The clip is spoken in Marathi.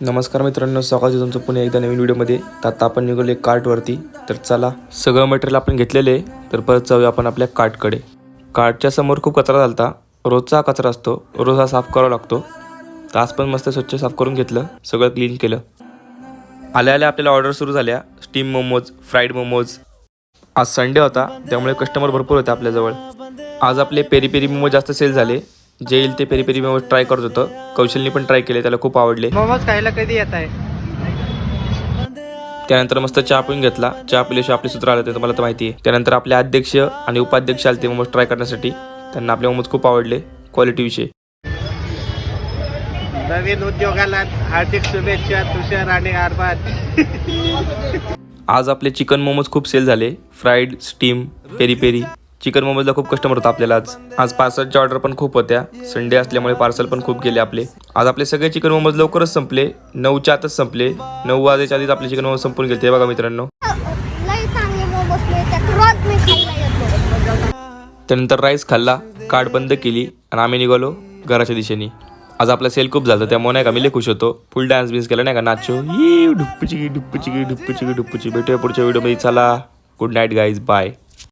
नमस्कार मित्रांनो, स्वागत आहे तुमचं पुन्हा एकदा नवीन व्हिडिओमध्ये. तर आता आपण निघालो कार्टवरती. तर चला, सगळं मटेरियल आपण घेतलेलं आहे. तर परत जाऊया आपण आपल्या कार्टकडे. कार्टच्या समोर खूप कचरा झालता. रोजचा कचरा असतो, रोज हा साफ करावा लागतो. तर आज पण मस्त स्वच्छ साफ करून घेतलं, सगळं क्लीन केलं. आल्या आल्या आपल्याला ऑर्डर सुरू झाल्या. Steam momos, fried momos. आज संडे होता, त्यामुळे कस्टमर भरपूर होते आपल्याजवळ. आज आपले पेरी पेरी मोमोज जास्त सेल झाले. जे येईल ते पेरी पेरी मोमोज ट्राय करत होतं. कौशलनी पण ट्राय केले, त्याला खूप आवडले. मोमोज खायला कधी येत आहे? त्यानंतर मस्त चहा पिऊन घेतला. चहा पिल्याशिवाय आपले सूत्र आले ते तुम्हाला तर माहिती आहे. त्यानंतर आपले अध्यक्ष आणि उपाध्यक्ष आले ते मोमोज ट्राय करण्यासाठी. त्यांना आपले मोमोज खूप आवडले क्वालिटी विषयी. नवीन उद्योगाला हार्दिक शुभेच्छा तुषार आणि अरबाज. आज आपले चिकन मोमोज खूप सेल झाले. Fried, steam, peri peri. Chicken मोमोजला खूप कस्टमर होता आपल्याला. आज पार्सलच्या ऑर्डर पण खूप होत्या. संडे असल्यामुळे पार्सल पण खूप गेले आपले. आज आपले सगळे चिकन मोमोज लवकरच संपले. 9च्या आतच संपले. 9 वाजायच्या आधीच आपले चिकन मोमोज संपून गेले. ते बघा मित्रांनो. त्यानंतर राईस खाल्ला, कार्ड बंद केली आणि आम्ही निघालो घराच्या दिशेने. आज आपला सेल खूप झालं, त्यामुळे नाही का मी लय खुश होतो. फुल डान्स बिन्स केला नाही का, नाचो डुप्पूची डुप्पूची डुप्पूची डुप्पूची. भेटूया पुढच्या व्हिडिओमध्ये. चला, गुड नाईट गाईज, बाय.